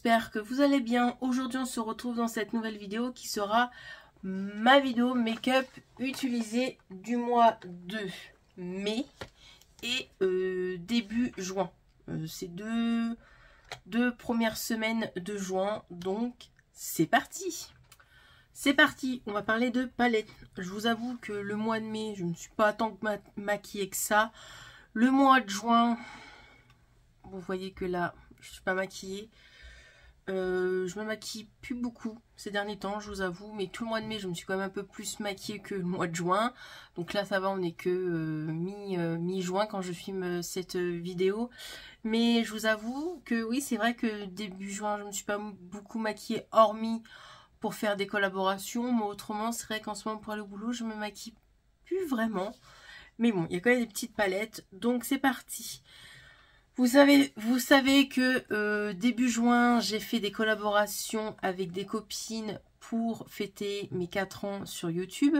j'espère que vous allez bien. Aujourd'hui on se retrouve dans cette nouvelle vidéo qui sera ma vidéo make-up utilisée du mois de mai et début juin. C'est deux premières semaines de juin, donc c'est parti. C'est parti, on va parler de palette. Je vous avoue que le mois de mai, je ne me suis pas tant maquillée que ça. Le mois de juin, vous voyez que là, je ne suis pas maquillée. Je me maquille plus beaucoup ces derniers temps, je vous avoue. Mais tout le mois de mai, je me suis quand même un peu plus maquillée que le mois de juin. Donc là, ça va, on n'est que mi-juin quand je filme cette vidéo. Mais je vous avoue que oui, c'est vrai que début juin, je ne me suis pas beaucoup maquillée, hormis pour faire des collaborations. Mais autrement, c'est vrai qu'en ce moment, pour aller au boulot, je me maquille plus vraiment. Mais bon, il y a quand même des petites palettes. Donc c'est parti. Vous savez que début juin, j'ai fait des collaborations avec des copines pour fêter mes 4 ans sur YouTube.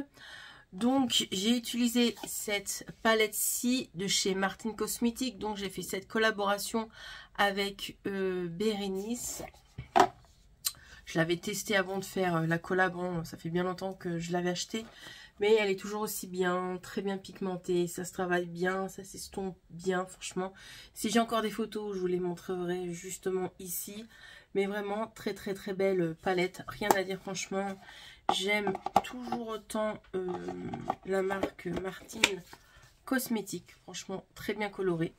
Donc, j'ai utilisé cette palette-ci de chez Martin Cosmetics. Donc, j'ai fait cette collaboration avec Bérénice. Je l'avais testée avant de faire la collab. Bon, ça fait bien longtemps que je l'avais achetée. Mais elle est toujours aussi bien, très bien pigmentée, ça se travaille bien, ça s'estompe bien, franchement. Si j'ai encore des photos, je vous les montrerai justement ici. Mais vraiment, très très très belle palette, rien à dire franchement. J'aime toujours autant la marque Martin Cosmetics, franchement très bien colorée.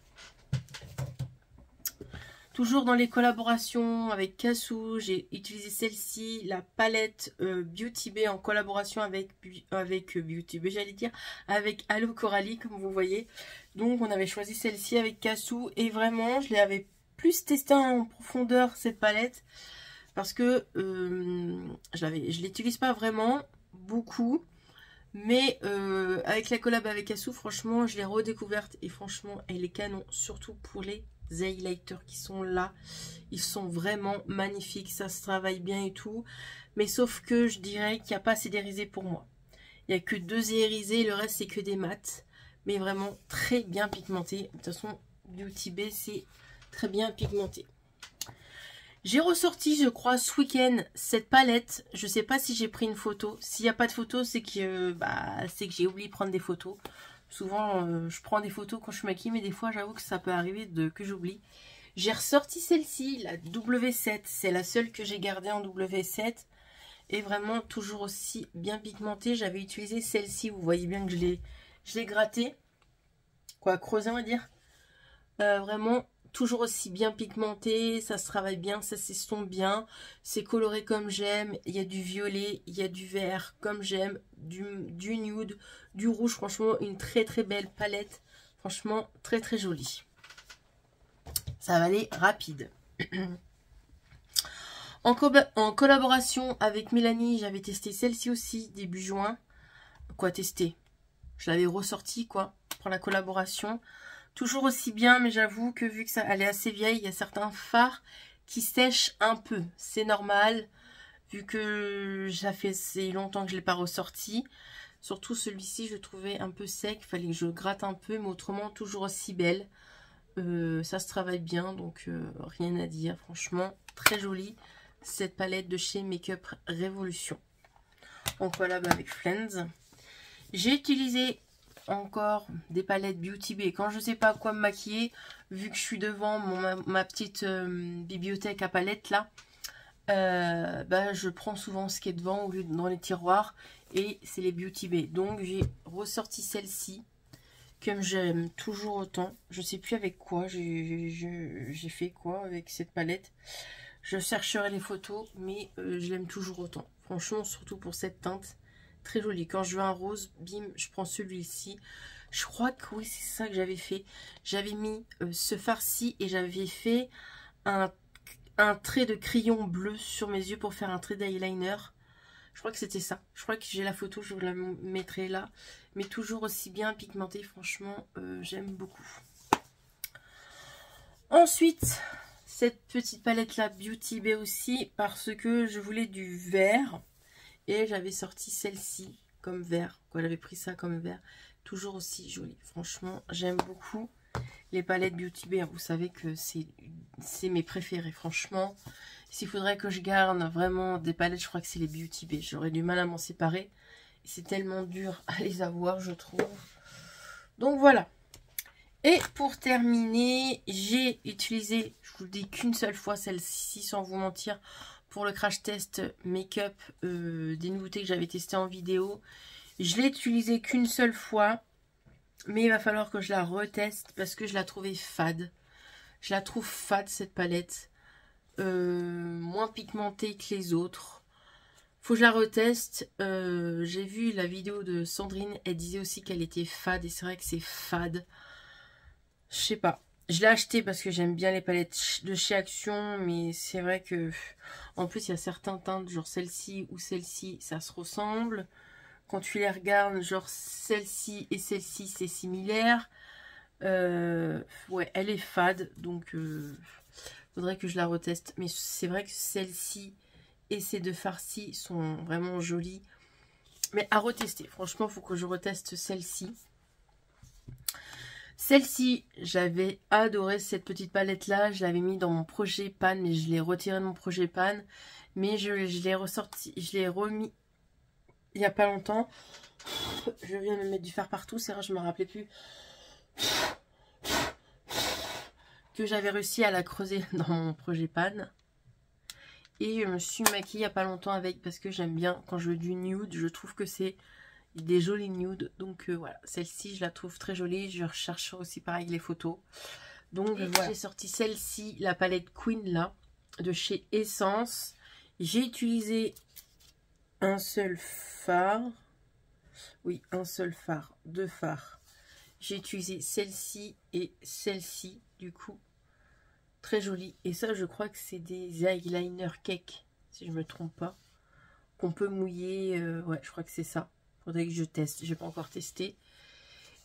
Toujours dans les collaborations avec Cassou, j'ai utilisé celle-ci, la palette Beauty Bay en collaboration avec Beauty Bay, j'allais dire, avec Allo Coralie, comme vous voyez. Donc on avait choisi celle-ci avec Cassou et vraiment je l'avais plus testé en profondeur cette palette parce que je l'utilise pas vraiment beaucoup. Mais avec la collab avec Cassou, franchement, je l'ai redécouverte et franchement, elle est canon, surtout pour les highlighters qui sont là. Ils sont vraiment magnifiques, ça se travaille bien et tout. Mais sauf que je dirais qu'il n'y a pas assez d'irisés pour moi. Il n'y a que 2 irisés, le reste c'est que des mats. Mais vraiment très bien pigmenté. De toute façon, Beauty Bay, c'est très bien pigmenté. J'ai ressorti, je crois, ce week-end, cette palette. Je sais pas si j'ai pris une photo. S'il n'y a pas de photo, c'est que j'ai oublié de prendre des photos. Souvent, je prends des photos quand je suis maquillée, mais des fois, j'avoue que ça peut arriver que j'oublie. J'ai ressorti celle-ci, la W7. C'est la seule que j'ai gardée en W7. Et vraiment, toujours aussi bien pigmentée. J'avais utilisé celle-ci. Vous voyez bien que je l'ai grattée. Quoi, creusée, on va dire. Vraiment... toujours aussi bien pigmenté, ça se travaille bien, ça s'estompe bien, c'est coloré comme j'aime, il y a du violet, il y a du vert comme j'aime, du nude, du rouge, franchement une très très belle palette, franchement très très jolie. Ça va aller rapide. En collaboration avec Mélanie, j'avais testé celle-ci aussi début juin. Quoi tester? Je l'avais ressortie quoi pour la collaboration. Toujours aussi bien, mais j'avoue que vu que ça elle est assez vieille, il y a certains fards qui sèchent un peu. C'est normal, vu que ça fait assez longtemps que je ne l'ai pas ressorti. Surtout celui-ci, je le trouvais un peu sec. Il fallait que je gratte un peu, mais autrement, toujours aussi belle. Ça se travaille bien, donc rien à dire. Franchement, très jolie, cette palette de chez Makeup Revolution. En collab avec Friends. J'ai utilisé... encore des palettes Beauty Bay. Quand je sais pas quoi me maquiller, vu que je suis devant ma petite bibliothèque à palettes là, je prends souvent ce qui est devant au lieu de dans les tiroirs et c'est les Beauty Bay. Donc j'ai ressorti celle-ci que j'aime toujours autant. Je sais plus avec quoi j'ai fait quoi avec cette palette. Je chercherai les photos, mais je l'aime toujours autant. Franchement, surtout pour cette teinte. Très joli. Quand je veux un rose, bim, je prends celui-ci. Je crois que oui, c'est ça que j'avais fait. J'avais mis ce fard-ci et j'avais fait un trait de crayon bleu sur mes yeux pour faire un trait d'eyeliner. Je crois que c'était ça. Je crois que j'ai la photo, je vous la mettrai là. Mais toujours aussi bien pigmenté, franchement, j'aime beaucoup. Ensuite, cette petite palette-là, Beauty Bay aussi, parce que je voulais du vert. Et j'avais sorti celle-ci comme vert. J'avais pris ça comme vert. Toujours aussi jolie. Franchement, j'aime beaucoup Les palettes Beauty Bay, vous savez que c'est mes préférés. Franchement, s'il faudrait que je garde vraiment des palettes, je crois que c'est les Beauty Bay. J'aurais du mal à m'en séparer. C'est tellement dur à les avoir, je trouve. Donc voilà. Et pour terminer, j'ai utilisé, je vous le dis qu'une seule fois, celle-ci sans vous mentir, pour le crash test make-up des nouveautés que j'avais testées en vidéo. Je l'ai utilisée qu'une seule fois, mais il va falloir que je la reteste parce que je la trouvais fade. Je la trouve fade cette palette, moins pigmentée que les autres. Faut que je la reteste. J'ai vu la vidéo de Sandrine, elle disait aussi qu'elle était fade et c'est vrai que c'est fade. Je sais pas. Je l'ai acheté parce que j'aime bien les palettes de chez Action, mais c'est vrai que en plus il y a certains teintes, genre celle-ci ou celle-ci, ça se ressemble. Quand tu les regardes, genre celle-ci et celle-ci, c'est similaire. Ouais, elle est fade, donc faudrait que je la reteste. Mais c'est vrai que celle-ci et ces deux farcis sont vraiment jolies. Mais à retester, franchement, il faut que je reteste celle-ci. Celle-ci, j'avais adoré cette petite palette-là. Je l'avais mis dans mon projet pan, mais je l'ai retiré de mon projet pan. Mais je l'ai ressorti, je l'ai remis il n'y a pas longtemps. Je viens de me mettre du fer partout, c'est vrai, je ne me rappelais plus que j'avais réussi à la creuser dans mon projet pan. Et je me suis maquillée il n'y a pas longtemps avec, parce que j'aime bien quand je veux du nude. Je trouve que c'est des jolis nudes. Donc voilà, celle-ci je la trouve très jolie. Je recherche aussi pareil les photos. Donc voilà, j'ai sorti celle-ci, la palette Queen là, de chez Essence. J'ai utilisé un seul fard. Oui, un seul fard, deux fards. J'ai utilisé celle-ci et celle-ci, du coup, très jolie. Et ça, je crois que c'est des eyeliner cake, si je me trompe pas, qu'on peut mouiller. Ouais, je crois que c'est ça. Faudrait que je teste. J'ai pas encore testé.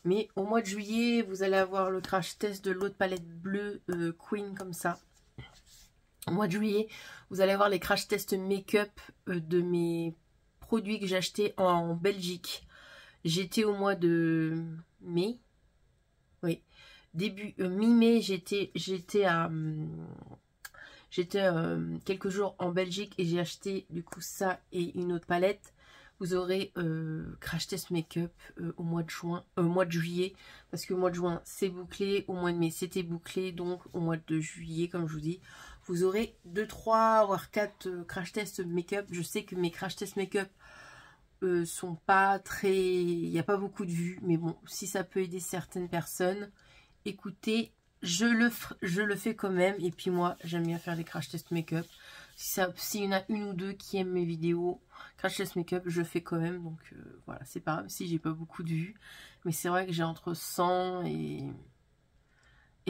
Mais au mois de juillet, vous allez avoir le crash test de l'autre palette bleue Queen comme ça. Au mois de juillet, vous allez avoir les crash tests make-up de mes produits que j'ai achetés en Belgique. J'étais au mois de mai. Oui. Début mi-mai, j'étais quelques jours en Belgique et j'ai acheté du coup ça et une autre palette. Vous aurez crash test make-up au mois de juin, mois de juillet, parce que au mois de juin c'est bouclé, au mois de mai c'était bouclé, donc au mois de juillet, comme je vous dis, vous aurez 2, 3 voire 4 crash test make-up. Je sais que mes crash test make-up sont pas très, il n'y a pas beaucoup de vues, mais bon, si ça peut aider certaines personnes, écoutez, je le fais quand même. Et puis moi j'aime bien faire les crash test make-up. S'il y en a une ou deux qui aiment mes vidéos crash test make-up, je fais quand même. Donc voilà, c'est pas grave si j'ai pas beaucoup de vues, mais c'est vrai que j'ai entre 100 et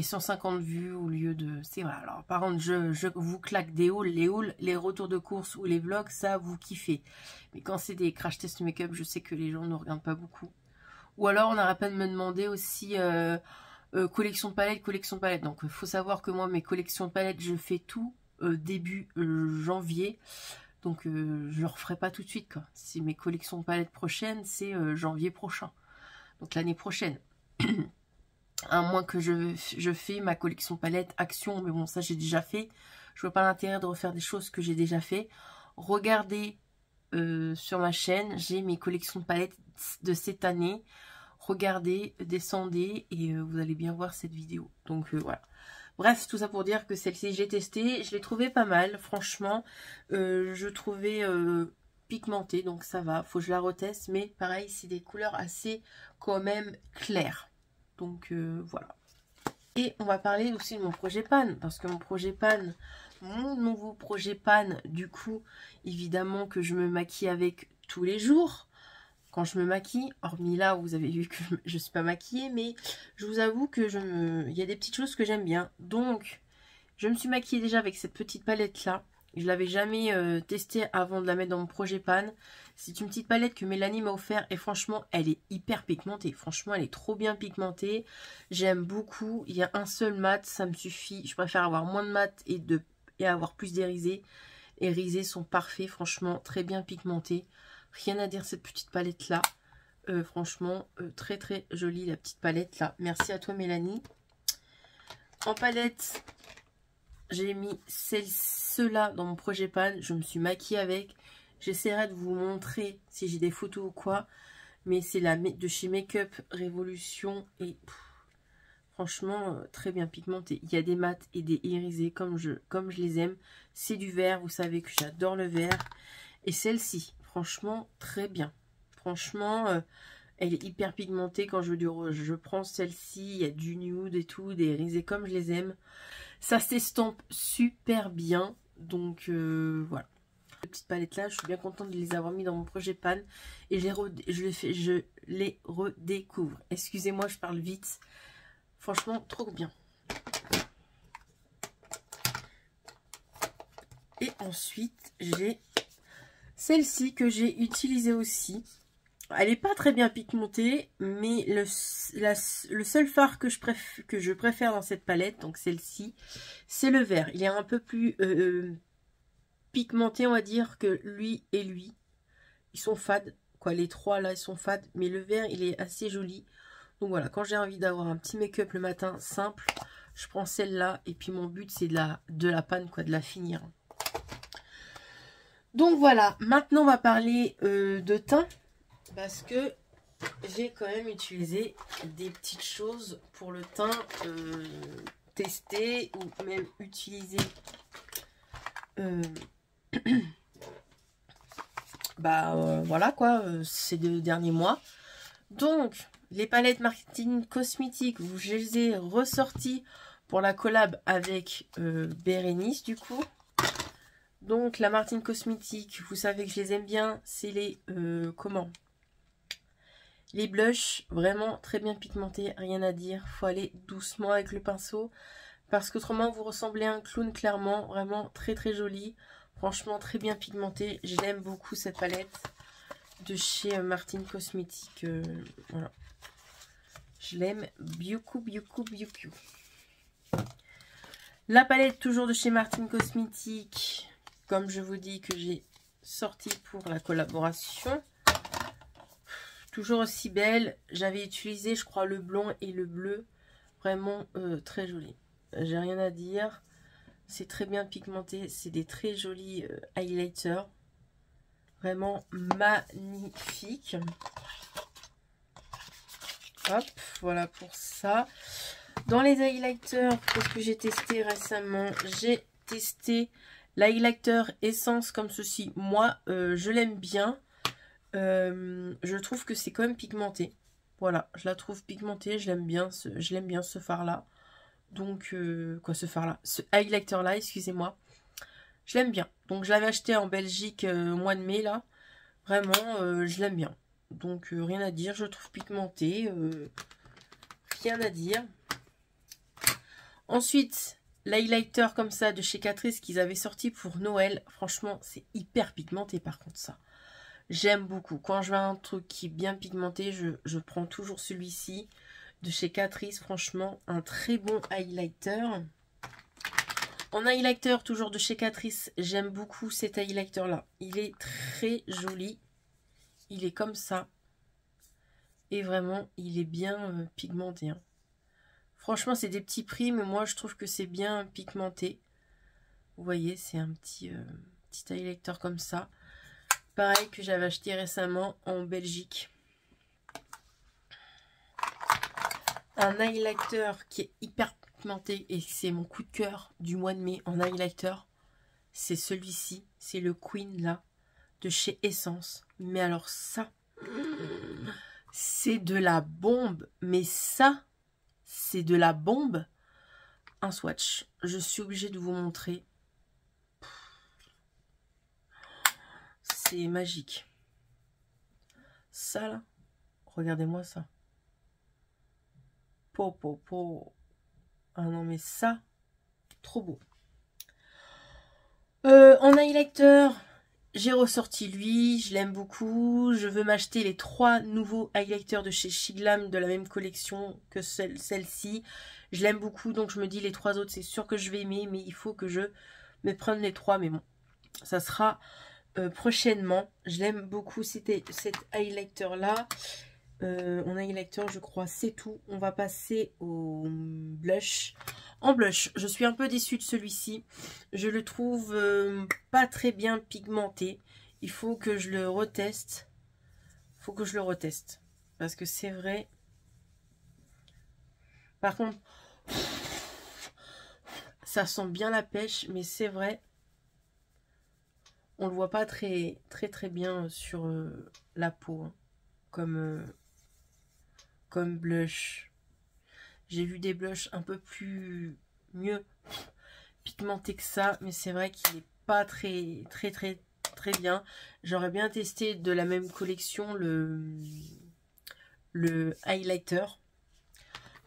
150 vues au lieu de... C'est voilà. Alors par contre, je vous claque des hauls, les retours de course ou les vlogs, ça vous kiffez. Mais quand c'est des crash test make-up, je sais que les gens ne regardent pas beaucoup. Ou alors on n'arrête pas de me demander aussi collection de palettes. Donc il faut savoir que moi mes collections de palettes, je fais tout début janvier. Donc je ne referai pas tout de suite quoi. Si mes collections de palettes prochaines, c'est janvier prochain. Donc l'année prochaine. À moins que je fais ma collection palette Action, mais bon ça j'ai déjà fait. Je vois pas l'intérêt de refaire des choses que j'ai déjà fait. Regardez sur ma chaîne, j'ai mes collections de palettes de cette année. Regardez, descendez et vous allez bien voir cette vidéo. Donc voilà. Bref, tout ça pour dire que celle-ci j'ai testée, je l'ai trouvée pas mal, franchement. Je trouvais pigmentée, donc ça va. Faut que je la reteste, mais pareil, c'est des couleurs assez quand même claires. Donc voilà. Et on va parler aussi de mon projet pan, parce que mon projet pan, mon nouveau projet pan, du coup, évidemment que je me maquille avec tous les jours. Quand je me maquille, hormis là où vous avez vu que je ne suis pas maquillée, mais je vous avoue que il y a des petites choses que j'aime bien. Donc, je me suis maquillée déjà avec cette petite palette là. Je ne l'avais jamais testée avant de la mettre dans mon projet pan. C'est une petite palette que Mélanie m'a offert et franchement, elle est hyper pigmentée. Franchement, elle est trop bien pigmentée. J'aime beaucoup. Il y a un seul mat, ça me suffit. Je préfère avoir moins de mat et avoir plus d'irisés. Les irisés sont parfaits, franchement, très bien pigmentés. Rien à dire cette petite palette là. Franchement, très très jolie la petite palette là. Merci à toi Mélanie. En palette, j'ai mis ceux-là dans mon projet pan. Je me suis maquillée avec. J'essaierai de vous montrer si j'ai des photos ou quoi. Mais c'est la de chez Make Up Révolution. Et franchement, très bien pigmenté. Il y a des mats et des irisés comme je les aime. C'est du vert. Vous savez que j'adore le vert. Et celle-ci, franchement, très bien. Franchement, elle est hyper pigmentée. Quand je prends celle-ci, il y a du nude et tout, des irisés comme je les aime. Ça s'estompe super bien. Donc, voilà. Cette petite palette là, je suis bien contente de les avoir mis dans mon projet pan. Et je les redécouvre. Excusez-moi, je parle vite. Franchement, trop bien. Et ensuite, j'ai celle-ci que j'ai utilisée aussi. Elle n'est pas très bien pigmentée, mais le seul fard que je préfère dans cette palette, donc celle-ci, c'est le vert. Il est un peu plus pigmenté, on va dire, que lui et lui. Ils sont fades, quoi. Les trois là, ils sont fades, mais le vert, il est assez joli. Donc voilà, quand j'ai envie d'avoir un petit make-up le matin simple, je prends celle-là. Et puis mon but, c'est de la panne, quoi, de la finir. Donc voilà, maintenant on va parler de teint. Parce que j'ai quand même utilisé des petites choses pour le teint, tester ou même utiliser voilà quoi, ces 2 derniers mois. Donc les palettes Martine Cosmétique, je les ai ressorties pour la collab avec Bérénice du coup. Donc la Martine Cosmétique, vous savez que je les aime bien, c'est les les blushs, vraiment très bien pigmentés, rien à dire. Faut aller doucement avec le pinceau. Parce qu'autrement, vous ressemblez à un clown, clairement. Vraiment très très joli. Franchement, très bien pigmenté. J'aime beaucoup cette palette de chez Martine Cosmétique. Voilà. Je l'aime beaucoup, beaucoup, beaucoup. La palette, toujours de chez Martine Cosmétique. Comme je vous dis, que j'ai sorti pour la collaboration. Toujours aussi belle. J'avais utilisé, je crois, le blanc et le bleu. Vraiment très joli. J'ai rien à dire. C'est très bien pigmenté. C'est des très jolis highlighters. Vraiment magnifique. Hop, voilà pour ça. Dans les highlighters, qu'est-ce que j'ai testé récemment? J'ai testé l'highlighter Essence comme ceci. Moi, je l'aime bien. Je trouve que c'est quand même pigmenté. Voilà, je la trouve pigmentée, je l'aime bien ce fard là. Donc quoi, ce fard là, ce highlighter là, excusez-moi, je l'aime bien. Donc je l'avais acheté en Belgique au mois de mai là. Vraiment je l'aime bien. Donc rien à dire, je trouve pigmenté, rien à dire. Ensuite l'highlighter comme ça de chez Catrice qu'ils avaient sorti pour Noël. Franchement c'est hyper pigmenté par contre ça. J'aime beaucoup. Quand je vois un truc qui est bien pigmenté, je prends toujours celui-ci de chez Catrice. Franchement, un très bon highlighter. En highlighter, toujours de chez Catrice, j'aime beaucoup cet highlighter-là. Il est très joli. Il est comme ça. Et vraiment, il est bien pigmenté. Hein. Franchement, c'est des petits prix, mais moi, je trouve que c'est bien pigmenté. Vous voyez, c'est un petit highlighter comme ça. Pareil que j'avais acheté récemment en Belgique. Un highlighter qui est hyper pigmenté et c'est mon coup de cœur du mois de mai en highlighter. C'est celui-ci. C'est le Queen là de chez Essence. Mais alors ça, c'est de la bombe. Mais ça, c'est de la bombe. Un swatch. Je suis obligée de vous montrer. C'est magique. Ça là, regardez-moi ça. Ah non mais ça, trop beau. En highlighter, j'ai ressorti lui, je l'aime beaucoup. Je veux m'acheter les 3 nouveaux highlighters de chez Shiglam de la même collection que celle-ci. Je l'aime beaucoup, donc je me dis les 3 autres, c'est sûr que je vais aimer, mais il faut que je me prenne les 3. Mais bon, ça sera prochainement. Je l'aime beaucoup, c'était cet highlighter là. En highlighter, je crois, c'est tout. On va passer au blush. En blush, je suis un peu déçue de celui-ci. Je le trouve pas très bien pigmenté. Il faut que je le reteste. Parce que c'est vrai. Par contre, ça sent bien la pêche, mais c'est vrai. On le voit pas très bien sur la peau. Hein, comme blush. J'ai vu des blushs un peu mieux pigmentés que ça, mais c'est vrai qu'il n'est pas très bien. J'aurais bien testé de la même collection le highlighter.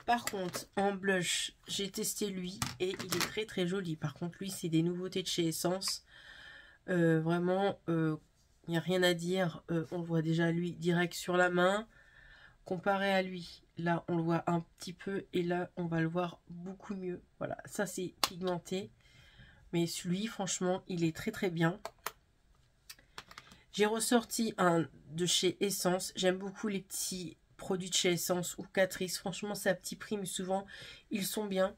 Par contre, en blush, j'ai testé lui et il est très joli. Par contre, lui, c'est des nouveautés de chez Essence. Vraiment, il n'y a rien à dire. On le voit déjà lui direct sur la main. Comparé à lui, là on le voit un petit peu et là on va le voir beaucoup mieux. Voilà, ça c'est pigmenté. Mais celui, franchement, il est très bien. J'ai ressorti un de chez Essence. J'aime beaucoup les petits produits de chez Essence ou Catrice. Franchement, c'est à petit prix, mais souvent ils sont bien.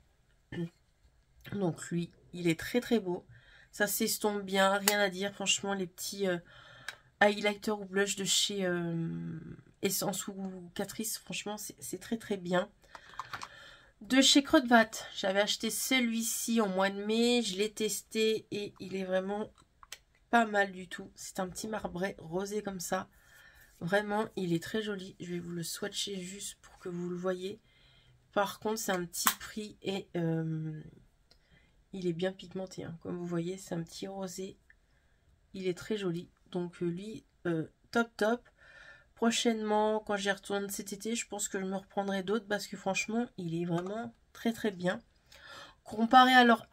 Donc lui, il est très beau. Ça s'estompe bien, rien à dire. Franchement, les petits highlighter ou blush de chez Essence ou Catrice, franchement c'est très bien. De chez Crotvat, j'avais acheté celui-ci en mois de mai, je l'ai testé et il est vraiment pas mal du tout. C'est un petit marbré rosé comme ça, vraiment il est très joli. Je vais vous le swatcher juste pour que vous le voyez. Par contre c'est un petit prix et il est bien pigmenté, hein. Comme vous voyez c'est un petit rosé, il est très joli. Donc lui, top. Prochainement, quand j'y retourne cet été, je pense que je me reprendrai d'autres parce que franchement, il est vraiment très bien. Comparé à leur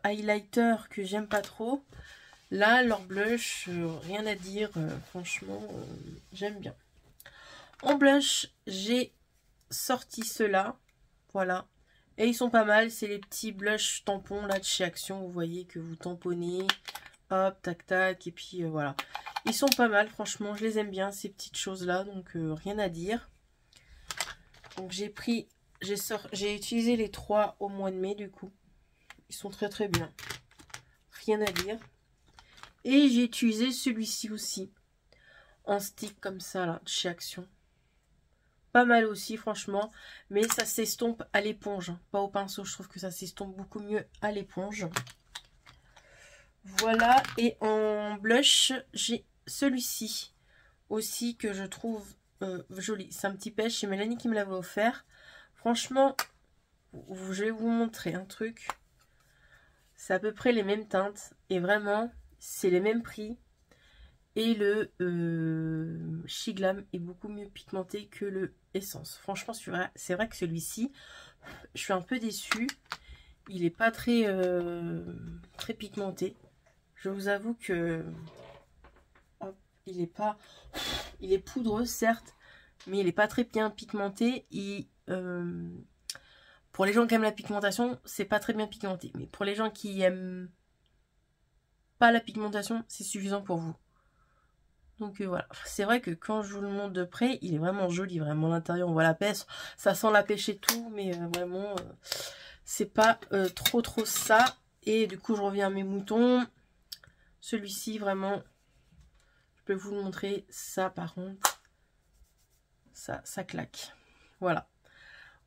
highlighter que j'aime pas trop, là, leur blush, rien à dire. Franchement, j'aime bien. En blush, j'ai sorti ceux-là. Voilà. Et ils sont pas mal. C'est les petits blush tampons là de chez Action. Vous voyez que vous tamponnez. Hop, tac. Et puis voilà. Ils sont pas mal, franchement, je les aime bien, ces petites choses-là, donc rien à dire. Donc j'ai utilisé les 3 au mois de mai, du coup. Ils sont très bien. Rien à dire. Et j'ai utilisé celui-ci aussi, en stick comme ça, là, de chez Action. Pas mal aussi, franchement, mais ça s'estompe à l'éponge, pas au pinceau. Je trouve que ça s'estompe beaucoup mieux à l'éponge. Voilà, et en blush, j'ai celui-ci aussi que je trouve joli. C'est un petit pêche, c'est Mélanie qui me l'avait offert. Franchement, je vais vous montrer un truc. C'est à peu près les mêmes teintes et vraiment, c'est les mêmes prix. Et le Shiglam est beaucoup mieux pigmenté que le Essence. Franchement, c'est vrai que celui-ci, je suis un peu déçue. Il n'est pas très pigmenté. Je vous avoue que il est poudreux certes, mais il n'est pas très bien pigmenté. Pour les gens qui aiment la pigmentation, c'est pas très bien pigmenté. Mais pour les gens qui aiment pas la pigmentation, c'est suffisant pour vous. Donc voilà, c'est vrai que quand je vous le montre de près, il est vraiment joli. Vraiment, l'intérieur, on voit la pêche. Ça sent la pêche et tout, mais vraiment, c'est pas trop ça. Et du coup, je reviens à mes moutons. Celui-ci, vraiment, je peux vous le montrer. Ça, par contre, ça claque. Voilà.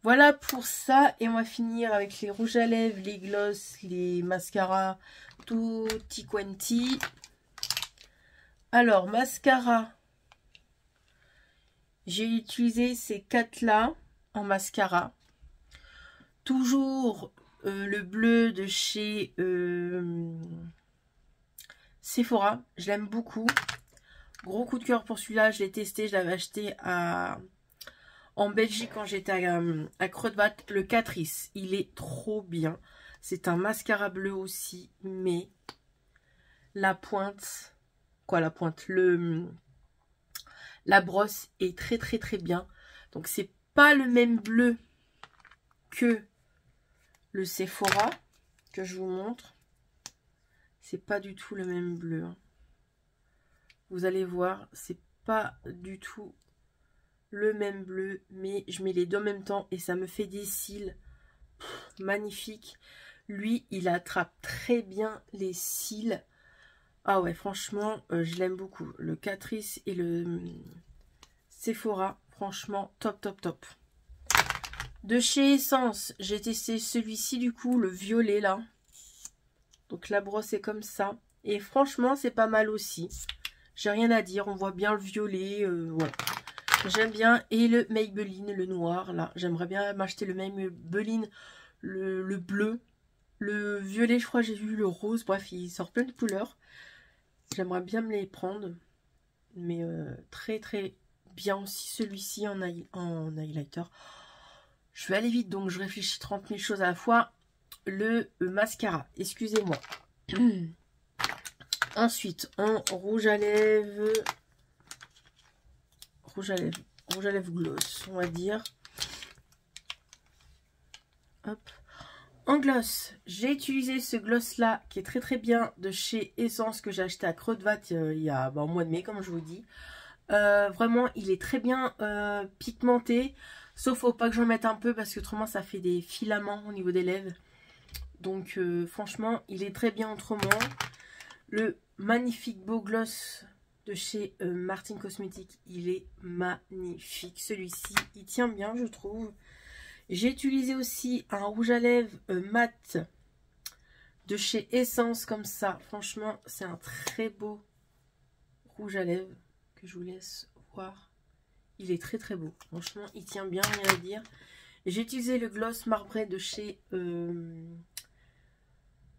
Voilà pour ça. Et on va finir avec les rouges à lèvres, les gloss, les mascaras, tutti quanti. Alors, mascara. J'ai utilisé ces 4-là en mascara. Toujours le bleu de chez Sephora. Je l'aime beaucoup. Gros coup de cœur pour celui-là. Je l'ai testé. Je l'avais acheté en Belgique quand j'étais à Crotvat. Le Catrice. Il est trop bien. C'est un mascara bleu aussi. Mais la pointe... Quoi, la pointe, la brosse est très bien. Donc c'est pas le même bleu que le Sephora que je vous montre. C'est pas du tout le même bleu, hein. Vous allez voir, c'est pas du tout le même bleu, mais je mets les deux en même temps et ça me fait des cils magnifique. Lui, il attrape très bien les cils. Ah ouais, franchement, je l'aime beaucoup. Le Catrice et le Sephora, franchement, top, top, top. De chez Essence, j'ai testé celui-ci, du coup, le violet, là. Donc, la brosse est comme ça. Et franchement, c'est pas mal aussi. J'ai rien à dire, on voit bien le violet, ouais. J'aime bien. Et le Maybelline, le noir, là. J'aimerais bien m'acheter le Maybelline, le bleu. Le violet, je crois, j'ai vu le rose. Bref, il sort plein de couleurs. J'aimerais bien me les prendre. Mais très, très bien aussi celui-ci en highlighter. Je vais aller vite, donc je réfléchis 30 000 choses à la fois. Le mascara, excusez-moi. Ensuite, en rouge à lèvres gloss, on va dire. Hop. En gloss, j'ai utilisé ce gloss là qui est très très bien de chez Essence, que j'ai acheté à Creux de Vat il y a au mois de mai, comme je vous dis. Vraiment, il est très bien pigmenté. Sauf faut pas que j'en mette un peu parce que autrement ça fait des filaments au niveau des lèvres. Donc franchement, il est très bien autrement. Le magnifique beau gloss de chez Martin Cosmetics, il est magnifique. Celui-ci, il tient bien, je trouve. J'ai utilisé aussi un rouge à lèvres mat de chez Essence, comme ça. Franchement, c'est un très beau rouge à lèvres que je vous laisse voir. Il est très très beau. Franchement, il tient bien, rien à dire. J'ai utilisé le gloss marbré de chez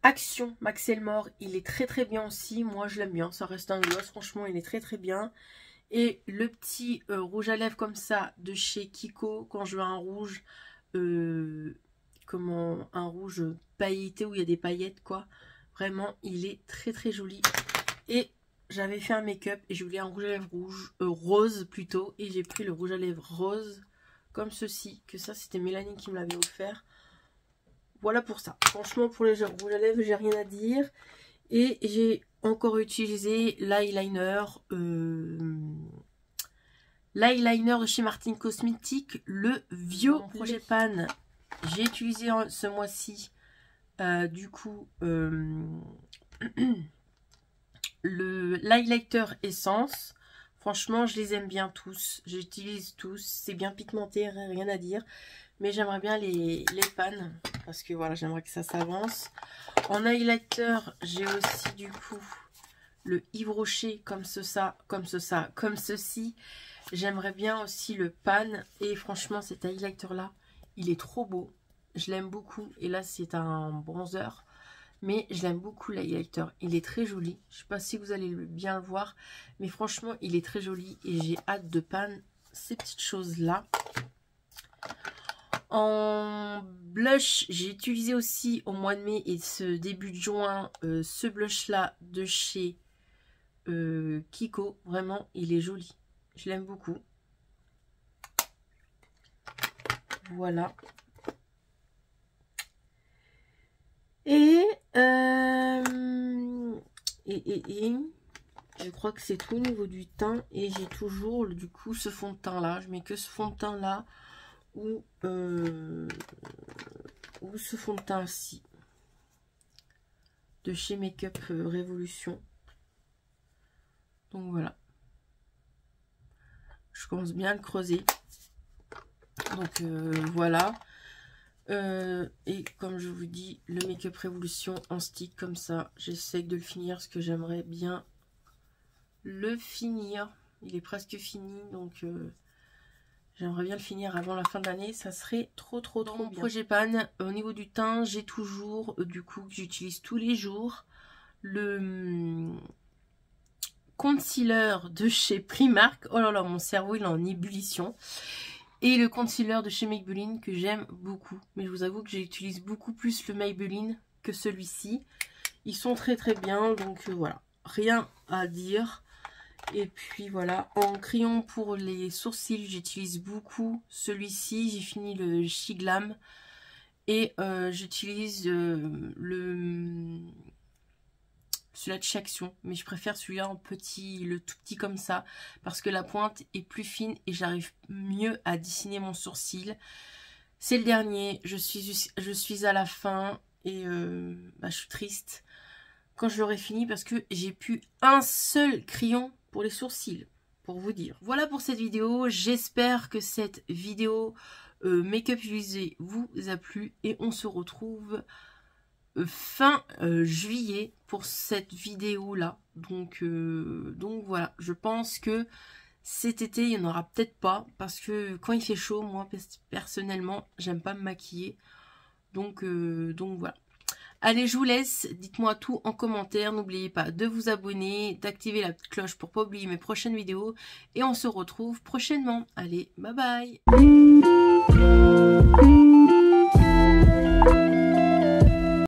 Action Max Elmore. Il est très très bien aussi. Moi, je l'aime bien. Ça reste un gloss. Franchement, il est très très bien. Et le petit rouge à lèvres comme ça de chez Kiko. Quand je veux un rouge, un rouge pailleté où il y a des paillettes, quoi. Vraiment, il est très très joli. Et j'avais fait un make-up et je voulais un rouge à lèvres rose plutôt. Et j'ai pris le rouge à lèvres rose comme ceci. Que ça, c'était Mélanie qui me l'avait offert. Voilà pour ça. Franchement, pour les rouges à lèvres, j'ai rien à dire. Et j'ai encore utilisé l'eyeliner. L'eyeliner de chez Martin Cosmetics, le Violet Pan. J'ai utilisé ce mois-ci, du coup, l'highlighter Essence. Franchement, je les aime bien tous. J'utilise tous. C'est bien pigmenté, rien à dire. Mais j'aimerais bien les pannes. Parce que voilà, j'aimerais que ça s'avance. En highlighter, j'ai aussi du coup le Yves Rocher comme comme ceci. J'aimerais bien aussi le pan. Et franchement, cet highlighter là, il est trop beau. Je l'aime beaucoup. Et là, c'est un bronzer. Mais je l'aime beaucoup l'highlighter. Il est très joli. Je ne sais pas si vous allez bien le voir. Mais franchement, il est très joli. Et j'ai hâte de pan ces petites choses là. En blush, j'ai utilisé aussi au mois de mai et ce début de juin ce blush là de chez Kiko. Vraiment, il est joli. Je l'aime beaucoup. Voilà. Et je crois que c'est tout au niveau du teint. Et j'ai toujours du coup ce fond de teint là. Je mets que ce fond de teint là. Ou ce fond de teint-ci de chez Make-up Révolution. Donc voilà, je commence bien à le creuser. Donc voilà, et comme je vous dis, le Make-up Révolution en stick comme ça, j'essaie de le finir parce que j'aimerais bien le finir. Il est presque fini, donc j'aimerais bien le finir avant la fin de l'année. Ça serait trop bien. Projet Pan, au niveau du teint, j'ai toujours, du coup, que j'utilise tous les jours, le concealer de chez Primark. Oh là là, mon cerveau, il est en ébullition. Et le concealer de chez Maybelline, que j'aime beaucoup. Mais je vous avoue que j'utilise beaucoup plus le Maybelline que celui-ci. Ils sont très très bien, donc voilà. Rien à dire. Et puis voilà, en crayon pour les sourcils, j'utilise beaucoup celui-ci. J'ai fini le Shiglam. Et j'utilise celui-là de chez Action. Mais je préfère celui-là en petit, le tout petit comme ça. Parce que la pointe est plus fine et j'arrive mieux à dessiner mon sourcil. C'est le dernier, je suis à la fin et je suis triste quand je l'aurai fini parce que j'ai plus un seul crayon pour les sourcils, pour vous dire. Voilà pour cette vidéo, j'espère que cette vidéo make-up utilisé vous a plu et on se retrouve fin juillet pour cette vidéo là. Donc voilà, je pense que cet été, il n'y en aura peut-être pas parce que quand il fait chaud, moi personnellement, j'aime pas me maquiller. Donc voilà. Allez, je vous laisse. Dites-moi tout en commentaire. N'oubliez pas de vous abonner, d'activer la petite cloche pour pas oublier mes prochaines vidéos. Et on se retrouve prochainement. Allez, bye bye.